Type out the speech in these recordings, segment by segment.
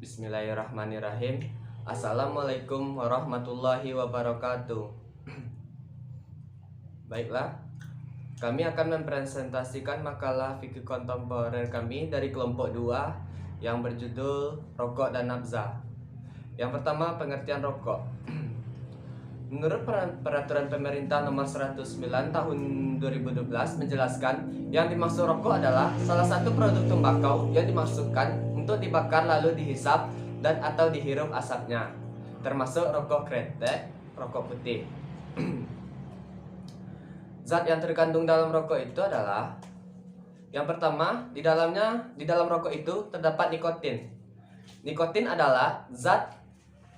Bismillahirrahmanirrahim. Assalamualaikum warahmatullahi wabarakatuh. Baiklah, kami akan mempresentasikan makalah fikih kontemporer kami dari kelompok 2 yang berjudul Rokok dan Nabzah. Yang pertama, pengertian rokok. Menurut peraturan pemerintah nomor 109 tahun 2012 menjelaskan yang dimaksud rokok adalah salah satu produk tembakau yang dimaksudkan untuk dibakar lalu dihisap dan atau dihirup asapnya, termasuk rokok kretek, rokok putih. Zat yang terkandung dalam rokok itu adalah yang pertama, di dalam rokok itu terdapat nikotin. Nikotin adalah zat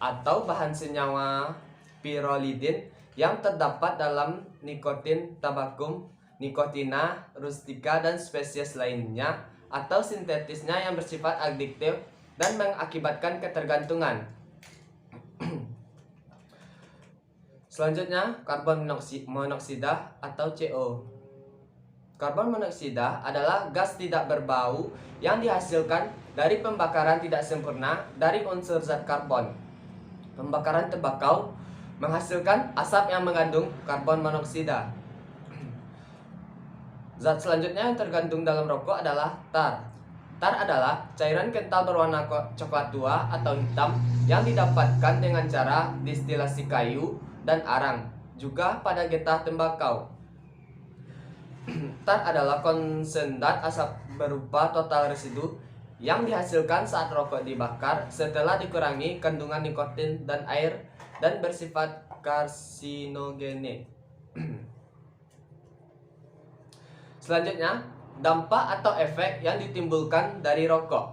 atau bahan senyawa pirolidin yang terdapat dalam nikotin tabakum, nikotina rustica dan spesies lainnya atau sintetisnya yang bersifat adiktif dan mengakibatkan ketergantungan. Selanjutnya, karbon monoksida atau CO. Karbon monoksida adalah gas tidak berbau yang dihasilkan dari pembakaran tidak sempurna dari unsur zat karbon. Pembakaran tembakau menghasilkan asap yang mengandung karbon monoksida. Zat selanjutnya yang tergantung dalam rokok adalah tar. Tar adalah cairan kental berwarna coklat tua atau hitam yang didapatkan dengan cara distilasi kayu dan arang, juga pada getah tembakau. Tar adalah konsentrat asap berupa total residu yang dihasilkan saat rokok dibakar setelah dikurangi kandungan nikotin dan air dan bersifat karsinogenik. Selanjutnya, dampak atau efek yang ditimbulkan dari rokok.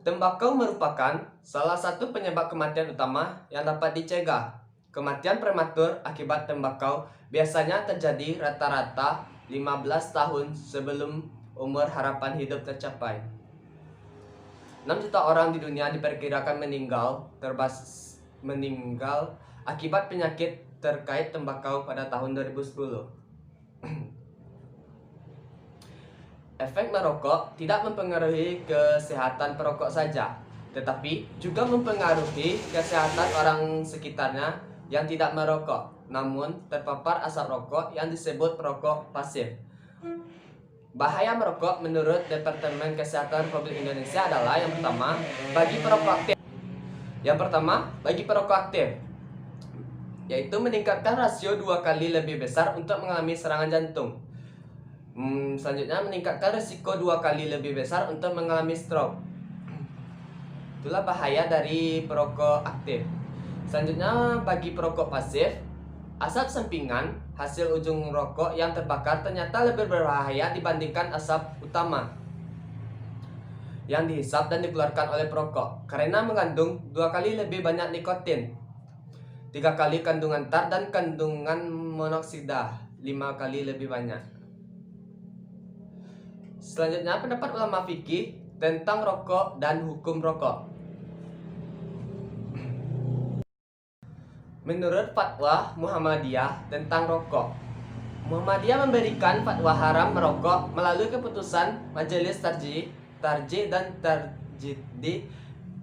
Tembakau merupakan salah satu penyebab kematian utama yang dapat dicegah. Kematian prematur akibat tembakau biasanya terjadi rata-rata 15 tahun sebelum umur harapan hidup tercapai. 6 juta orang di dunia diperkirakan meninggal akibat penyakit terkait tembakau pada tahun 2010. Efek merokok tidak mempengaruhi kesehatan perokok saja, tetapi juga mempengaruhi kesehatan orang sekitarnya yang tidak merokok, namun terpapar asap rokok yang disebut perokok pasif. Bahaya merokok menurut Departemen Kesehatan Republik Indonesia adalah yang pertama, bagi perokok aktif. Yaitu meningkatkan rasio 2 kali lebih besar untuk mengalami serangan jantung. Selanjutnya, meningkatkan risiko 2 kali lebih besar untuk mengalami stroke. Itulah bahaya dari perokok aktif. Selanjutnya, bagi perokok pasif, asap sampingan hasil ujung rokok yang terbakar ternyata lebih berbahaya dibandingkan asap utama yang dihisap dan dikeluarkan oleh perokok karena mengandung 2 kali lebih banyak nikotin, 3 kali kandungan tar, dan kandungan monoksida 5 kali lebih banyak. Selanjutnya, pendapat ulama fikih tentang rokok dan hukum rokok. Menurut fatwa Muhammadiyah tentang rokok, Muhammadiyah memberikan fatwa haram merokok melalui keputusan Majelis Tarjih dan Tarjidid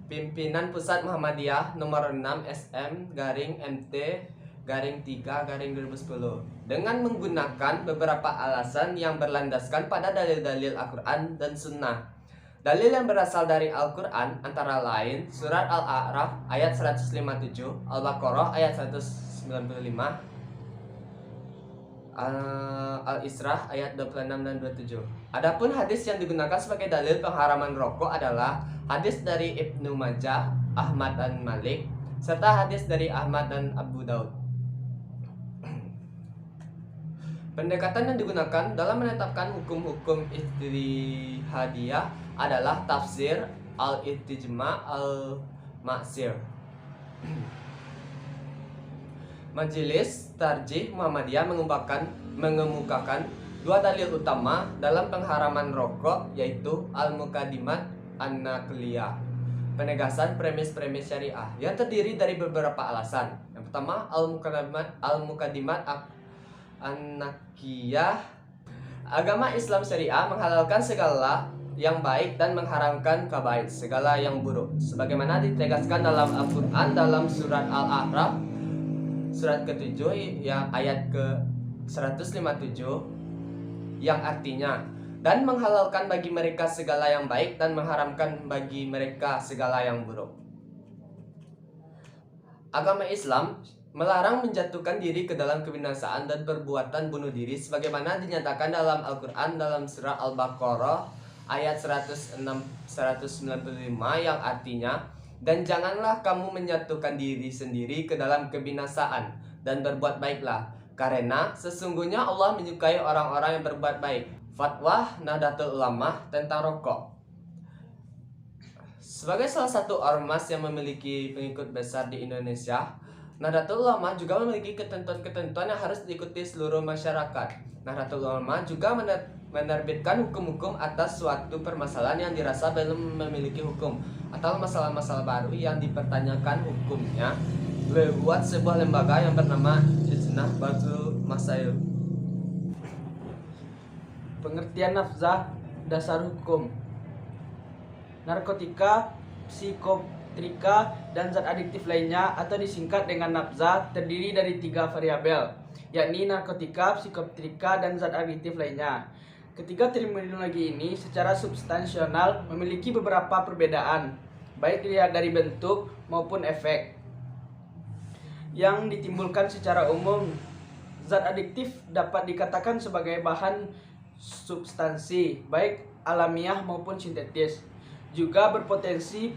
Pimpinan Pusat Muhammadiyah nomor 6 SM-MT-3-2010 dengan menggunakan beberapa alasan yang berlandaskan pada dalil-dalil Al-Quran dan Sunnah. Dalil yang berasal dari Al-Quran antara lain Surat Al-A'raf ayat 157, Al-Baqarah ayat 195, Al-Isra ayat 26 dan 27. Adapun hadis yang digunakan sebagai dalil pengharaman rokok adalah hadis dari Ibnu Majah, Ahmad dan Malik, serta hadis dari Ahmad dan Abu Daud. Pendekatan yang digunakan dalam menetapkan hukum-hukum ijtihadiyah adalah tafsir al-ijtima' al-maksir. Majelis Tarjih Muhammadiyah mengemukakan 2 dalil utama dalam pengharaman rokok, yaitu al-muqaddimat an-naqliyah, penegasan premis-premis syariah yang terdiri dari beberapa alasan. Yang pertama, al-muqaddimat an-naqliyah. Agama Islam syariah menghalalkan segala yang baik dan mengharamkan kabair, segala yang buruk. Sebagaimana ditegaskan dalam Al-Quran dalam surat Al-A'raf surat ke-7 yang ayat ke-157 yang artinya, dan menghalalkan bagi mereka segala yang baik dan mengharamkan bagi mereka segala yang buruk. Agama Islam melarang menjatuhkan diri ke dalam kebinasaan dan perbuatan bunuh diri sebagaimana dinyatakan dalam Al-Quran dalam surah Al-Baqarah ayat 195 yang artinya, dan janganlah kamu menyatukan diri sendiri ke dalam kebinasaan dan berbuat baiklah, karena sesungguhnya Allah menyukai orang-orang yang berbuat baik. Fatwa Nahdlatul Ulama tentang rokok. Sebagai salah satu ormas yang memiliki pengikut besar di Indonesia, Nahdlatul Ulama juga memiliki ketentuan-ketentuan yang harus diikuti seluruh masyarakat. Nahdlatul Ulama juga menerbitkan hukum-hukum atas suatu permasalahan yang dirasa belum memiliki hukum atau masalah-masalah baru yang dipertanyakan hukumnya lewat sebuah lembaga yang bernama Ijnah Batul Masail. Pengertian nafzah, dasar hukum. Narkotika, psikotrika, dan zat adiktif lainnya atau disingkat dengan nafzah terdiri dari 3 variabel, yakni narkotika, psikotrika, dan zat adiktif lainnya. Ketiga terminologi ini secara substansional memiliki beberapa perbedaan, baik dilihat dari bentuk maupun efek yang ditimbulkan secara umum. Zat adiktif dapat dikatakan sebagai bahan substansi, baik alamiah maupun sintetis. Juga berpotensi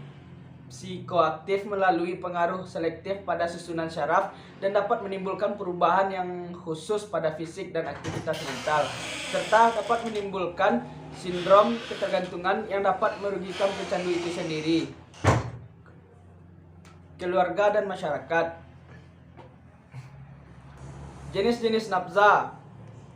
psikoaktif melalui pengaruh selektif pada susunan syaraf dan dapat menimbulkan perubahan yang khusus pada fisik dan aktivitas mental, serta dapat menimbulkan sindrom ketergantungan yang dapat merugikan pecandu itu sendiri, keluarga, dan masyarakat. Jenis-jenis nafzah.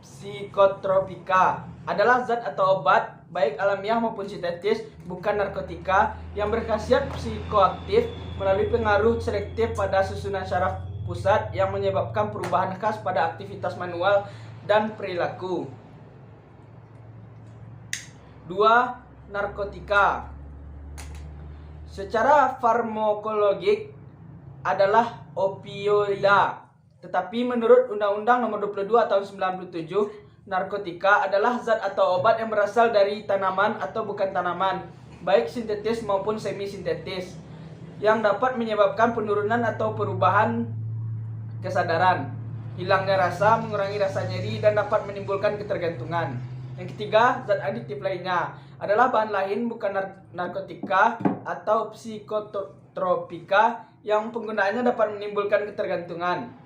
Psikotropika adalah zat atau obat, baik alamiah maupun sintetis, bukan narkotika, yang berkhasiat psikoaktif melalui pengaruh selektif pada susunan syaraf pusat yang menyebabkan perubahan khas pada aktivitas manual dan perilaku. 2. Narkotika. Secara farmakologik adalah opioida. Tetapi menurut Undang-Undang Nomor 22 Tahun 97, narkotika adalah zat atau obat yang berasal dari tanaman atau bukan tanaman, baik sintetis maupun semi-sintetis, yang dapat menyebabkan penurunan atau perubahan kesadaran, hilangnya rasa, mengurangi rasa nyeri, dan dapat menimbulkan ketergantungan. Yang ketiga, zat adiktif lainnya adalah bahan lain bukan narkotika atau psikotropika yang penggunaannya dapat menimbulkan ketergantungan.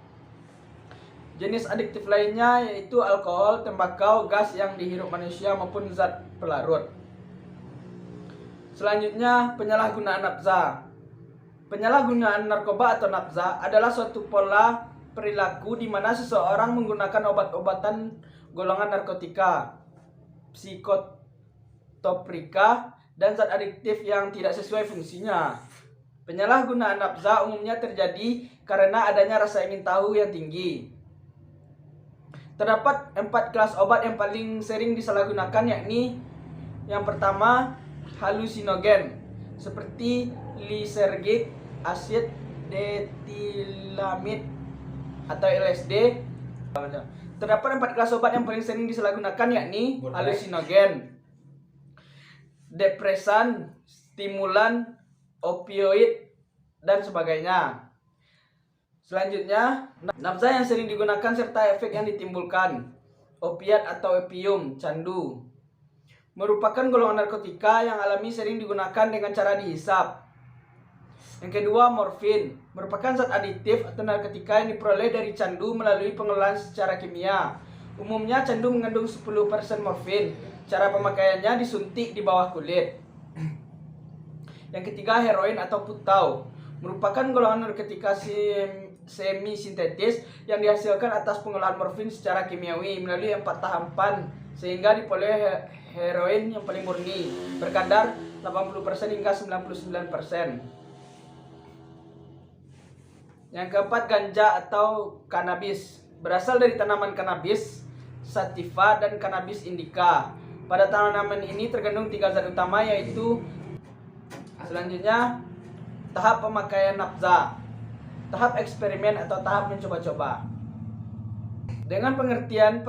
Jenis adiktif lainnya yaitu alkohol, tembakau, gas yang dihirup manusia maupun zat pelarut. Selanjutnya, penyalahgunaan nafzah. Penyalahgunaan narkoba atau nafzah adalah suatu pola perilaku di mana seseorang menggunakan obat-obatan golongan narkotika, psikotropa, dan zat adiktif yang tidak sesuai fungsinya. Penyalahgunaan nafzah umumnya terjadi karena adanya rasa ingin tahu yang tinggi. Terdapat 4 kelas obat yang paling sering disalahgunakan, yakni yang pertama, halusinogen seperti lisergik, asid detilamid atau LSD. Terdapat 4 kelas obat yang paling sering disalahgunakan, yakni halusinogen, depresan, stimulan, opioid, dan sebagainya. Selanjutnya, nafzah yang sering digunakan serta efek yang ditimbulkan. Opiat atau opium, candu, merupakan golongan narkotika yang alami sering digunakan dengan cara dihisap. Yang kedua, morfin, merupakan zat adiktif atau narkotika yang diperoleh dari candu melalui pengolahan secara kimia. Umumnya candu mengandung 10% morfin. Cara pemakaiannya disuntik di bawah kulit. Yang ketiga, heroin atau putau, merupakan golongan narkotika semi-sintetis yang dihasilkan atas pengolahan morfin secara kimiawi melalui 4 tahapan sehingga diperoleh heroin yang paling murni berkadar 80% hingga 99%. Yang keempat, ganja atau kanabis, berasal dari tanaman kanabis sativa dan kanabis indica. Pada tanaman ini terkandung 3 zat utama, yaitu selanjutnya tahap pemakaian nafza, tahap eksperimen atau tahap mencoba-coba. Dengan pengertian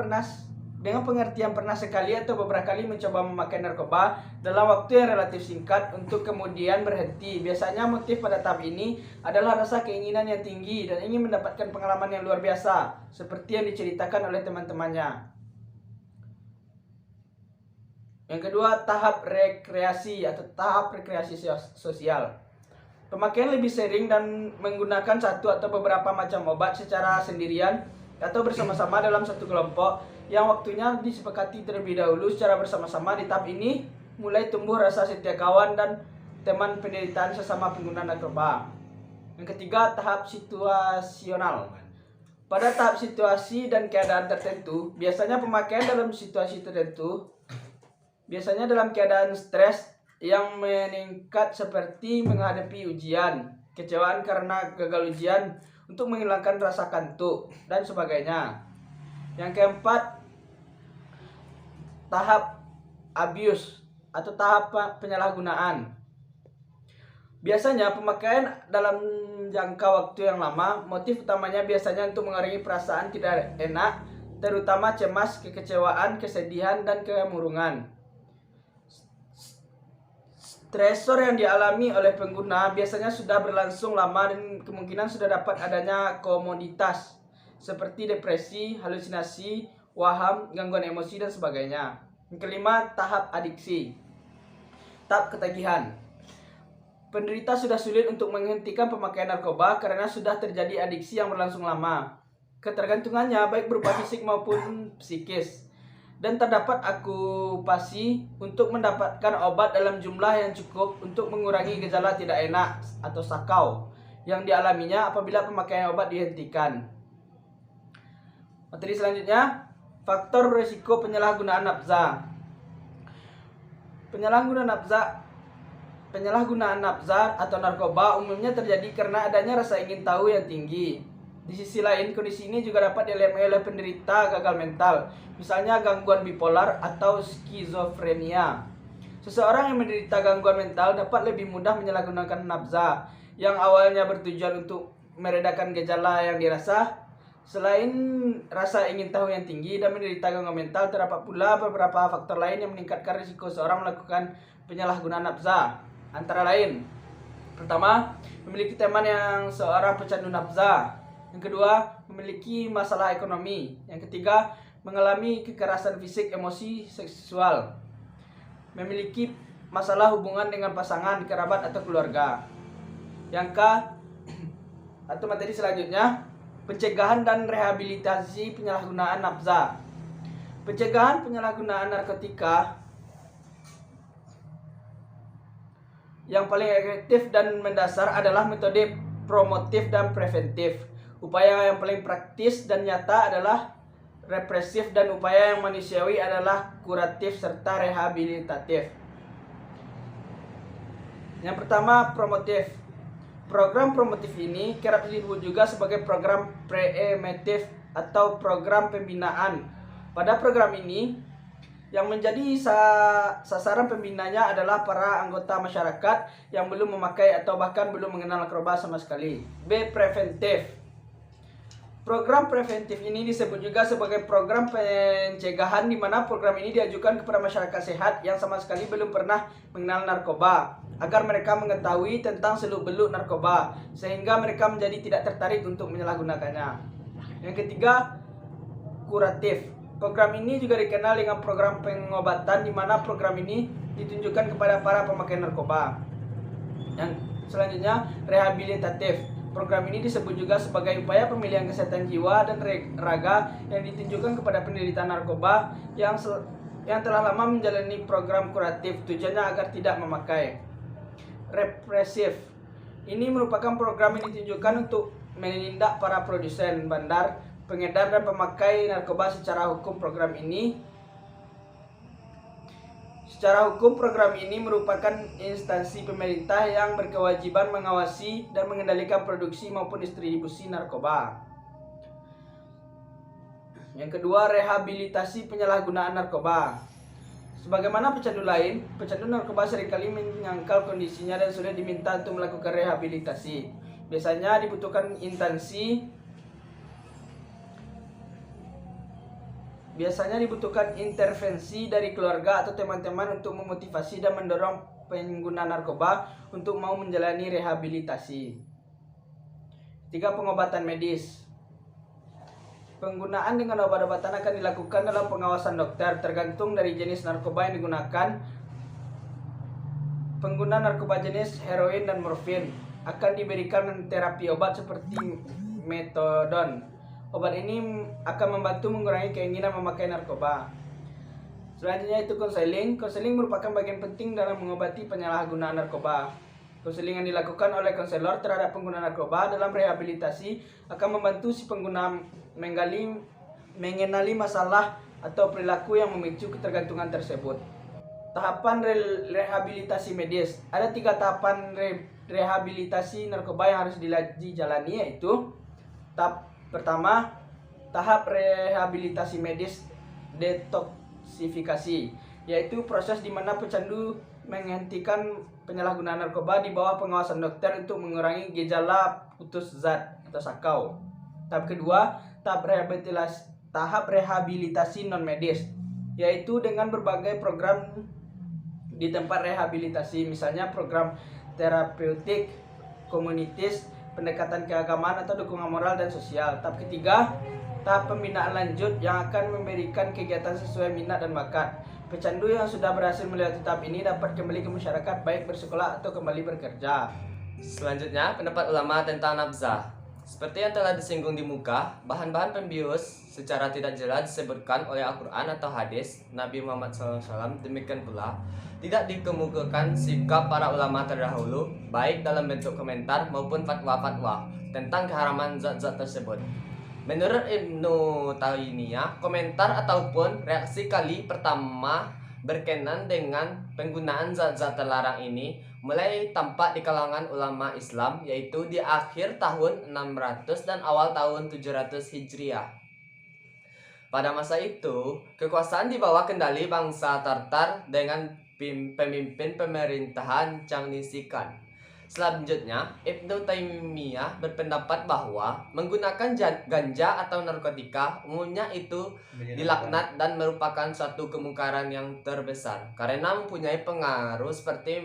pernah sekali atau beberapa kali mencoba memakai narkoba dalam waktu yang relatif singkat untuk kemudian berhenti. Biasanya motif pada tahap ini adalah rasa keinginan yang tinggi dan ingin mendapatkan pengalaman yang luar biasa, seperti yang diceritakan oleh teman-temannya. Yang kedua, tahap rekreasi atau tahap rekreasi sosial. Pemakaian lebih sering dan menggunakan satu atau beberapa macam obat secara sendirian atau bersama-sama dalam satu kelompok yang waktunya disepakati terlebih dahulu secara bersama-sama. Di tahap ini mulai tumbuh rasa setia kawan dan teman penderitaan sesama pengguna narkoba. Yang ketiga, tahap situasional. Pada tahap situasi dan keadaan tertentu, biasanya pemakaian dalam situasi tertentu, biasanya dalam keadaan stres yang meningkat seperti menghadapi ujian, kecewaan karena gagal ujian, untuk menghilangkan rasa kantuk, dan sebagainya. Yang keempat, tahap abuse atau tahap penyalahgunaan. Biasanya pemakaian dalam jangka waktu yang lama, motif utamanya biasanya untuk mengurangi perasaan tidak enak, terutama cemas, kekecewaan, kesedihan, dan kemurungan. Stresor yang dialami oleh pengguna biasanya sudah berlangsung lama dan kemungkinan sudah dapat adanya komoditas seperti depresi, halusinasi, waham, gangguan emosi, dan sebagainya. Yang kelima, tahap adiksi. Tahap ketagihan. Penderita sudah sulit untuk menghentikan pemakaian narkoba karena sudah terjadi adiksi yang berlangsung lama. Ketergantungannya baik berupa fisik maupun psikis. Dan terdapat okupasi untuk mendapatkan obat dalam jumlah yang cukup untuk mengurangi gejala tidak enak atau sakau yang dialaminya apabila pemakaian obat dihentikan. Materi selanjutnya, faktor risiko penyalahgunaan nafza. Penyalahgunaan nafza atau narkoba umumnya terjadi karena adanya rasa ingin tahu yang tinggi. Di sisi lain, kondisi ini juga dapat dialami oleh penderita gagal mental, misalnya gangguan bipolar atau skizofrenia. Seseorang yang menderita gangguan mental dapat lebih mudah menyalahgunakan nafza yang awalnya bertujuan untuk meredakan gejala yang dirasa. Selain rasa ingin tahu yang tinggi dan menderita gangguan mental, terdapat pula beberapa faktor lain yang meningkatkan risiko seorang melakukan penyalahgunaan nafza. Antara lain, pertama, memiliki teman yang seorang pecandu nafza. Yang kedua, memiliki masalah ekonomi. Yang ketiga, mengalami kekerasan fisik, emosi, seksual. Memiliki masalah hubungan dengan pasangan, kerabat, atau keluarga. Yang atau materi selanjutnya, pencegahan dan rehabilitasi penyalahgunaan nafza. Pencegahan penyalahgunaan narkotika yang paling efektif dan mendasar adalah metode promotif dan preventif. Upaya yang paling praktis dan nyata adalah represif, dan upaya yang manusiawi adalah kuratif serta rehabilitatif. Yang pertama, promotif. Program promotif ini kerap disebut juga sebagai program preemptif atau program pembinaan. Pada program ini, yang menjadi sasaran pembinanya adalah para anggota masyarakat yang belum memakai atau bahkan belum mengenal narkoba sama sekali. B. Preventif. Program preventif ini disebut juga sebagai program pencegahan, di mana program ini diajukan kepada masyarakat sehat yang sama sekali belum pernah mengenal narkoba, agar mereka mengetahui tentang seluk-beluk narkoba, sehingga mereka menjadi tidak tertarik untuk menyalahgunakannya. Yang ketiga, kuratif. Program ini juga dikenal dengan program pengobatan, di mana program ini ditunjukkan kepada para pemakai narkoba. Yang selanjutnya, rehabilitatif. Program ini disebut juga sebagai upaya pemilihan kesehatan jiwa dan raga yang ditunjukkan kepada penderita narkoba yang telah lama menjalani program kuratif, tujuannya agar tidak memakai. Represif. Ini merupakan program yang ditunjukkan untuk menindak para produsen, bandar, pengedar, dan pemakai narkoba. Secara hukum program ini merupakan instansi pemerintah yang berkewajiban mengawasi dan mengendalikan produksi maupun distribusi narkoba. Yang kedua, rehabilitasi penyalahgunaan narkoba. Sebagaimana pecandu lain, pecandu narkoba seringkali menyangkal kondisinya dan sudah diminta untuk melakukan rehabilitasi. Biasanya dibutuhkan intervensi dari keluarga atau teman-teman untuk memotivasi dan mendorong pengguna narkoba untuk mau menjalani rehabilitasi. 3. Pengobatan medis. Penggunaan dengan obat-obatan akan dilakukan dalam pengawasan dokter tergantung dari jenis narkoba yang digunakan. Pengguna narkoba jenis heroin dan morfin akan diberikan terapi obat seperti metadon. Obat ini akan membantu mengurangi keinginan memakai narkoba. Selanjutnya itu konseling. Konseling merupakan bagian penting dalam mengobati penyalahgunaan narkoba. Konseling yang dilakukan oleh konselor terhadap pengguna narkoba dalam rehabilitasi akan membantu si pengguna mengenali masalah atau perilaku yang memicu ketergantungan tersebut. Tahapan rehabilitasi medis. Ada 3 tahapan rehabilitasi narkoba yang harus dijalani, yaitu tahap pertama, tahap rehabilitasi medis detoksifikasi, yaitu proses di mana pecandu menghentikan penyalahgunaan narkoba di bawah pengawasan dokter untuk mengurangi gejala putus zat atau sakau. Tahap kedua, tahap rehabilitasi non medis, yaitu dengan berbagai program di tempat rehabilitasi, misalnya program terapeutik, komunitis, pendekatan keagamaan atau dukungan moral dan sosial. Tahap ketiga, tahap pembinaan lanjut yang akan memberikan kegiatan sesuai minat dan bakat. Pecandu yang sudah berhasil melewati tahap ini dapat kembali ke masyarakat, baik bersekolah atau kembali bekerja. Selanjutnya, pendapat ulama tentang nabzah. Seperti yang telah disinggung di muka, bahan-bahan pembius secara tidak jelas disebutkan oleh Al-Quran atau hadis Nabi Muhammad SAW. Demikian pula, tidak dikemukakan sikap para ulama terdahulu, baik dalam bentuk komentar maupun fatwa-fatwa tentang keharaman zat-zat tersebut. Menurut Ibnu Taimiyah, komentar ataupun reaksi kali pertama berkenan dengan penggunaan zat-zat terlarang ini mulai tampak di kalangan ulama Islam, yaitu di akhir tahun 600 dan awal tahun 700 Hijriah. Pada masa itu, kekuasaan di bawah kendali bangsa Tartar dengan pemimpin pemerintahan Changgisikan. Selanjutnya, Ibnu Taimiyah berpendapat bahwa menggunakan ganja atau narkotika umumnya itu dilaknat dan merupakan suatu kemungkaran yang terbesar karena mempunyai pengaruh seperti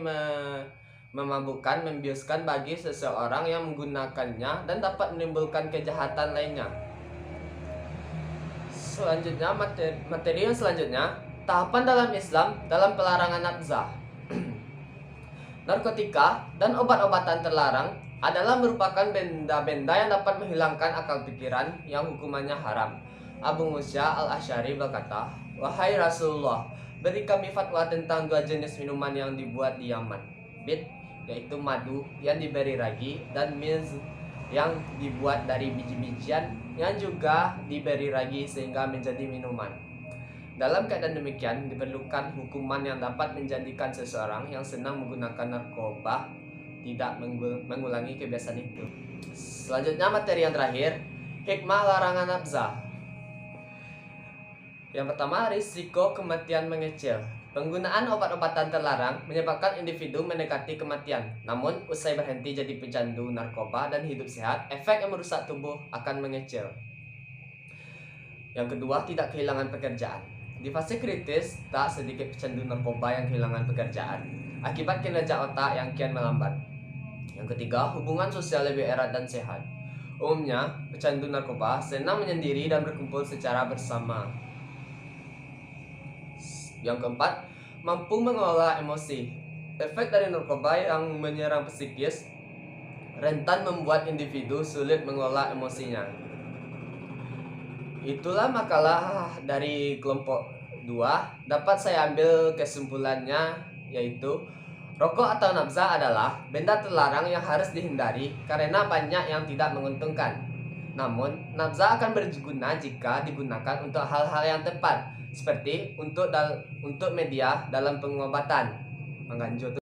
memabukkan, membiuskan bagi seseorang yang menggunakannya dan dapat menimbulkan kejahatan lainnya. Selanjutnya, materi yang selanjutnya, tahapan dalam Islam dalam pelarangan nabzah. Narkotika dan obat-obatan terlarang adalah merupakan benda-benda yang dapat menghilangkan akal pikiran yang hukumannya haram. Abu Musa al-Asy'ari berkata, "Wahai Rasulullah, beri kami fatwa tentang 2 jenis minuman yang dibuat di Yaman. Bit, yaitu madu yang diberi ragi, dan miz yang dibuat dari biji-bijian yang juga diberi ragi sehingga menjadi minuman." Dalam keadaan demikian, diperlukan hukuman yang dapat menjadikan seseorang yang senang menggunakan narkoba tidak mengulangi kebiasaan itu. Selanjutnya, materi yang terakhir, hikmah larangan nabzah. Yang pertama, risiko kematian mengecil. Penggunaan obat-obatan terlarang menyebabkan individu mendekati kematian. Namun, usai berhenti jadi pecandu narkoba dan hidup sehat, efek yang merusak tubuh akan mengecil. Yang kedua, tidak kehilangan pekerjaan. Di fase kritis, tak sedikit pecandu narkoba yang kehilangan pekerjaan akibat kinerja otak yang kian melambat. Yang ketiga, hubungan sosial lebih erat dan sehat. Umumnya, pecandu narkoba senang menyendiri dan berkumpul secara bersama. Yang keempat, mampu mengelola emosi. Efek dari narkoba yang menyerang psikis rentan membuat individu sulit mengelola emosinya. Itulah makalah dari kelompok 2. Dapat saya ambil kesimpulannya, yaitu rokok atau nabzah adalah benda terlarang yang harus dihindari karena banyak yang tidak menguntungkan. Namun, nabzah akan berguna jika digunakan untuk hal-hal yang tepat, seperti untuk media dalam pengobatan. Mangganjo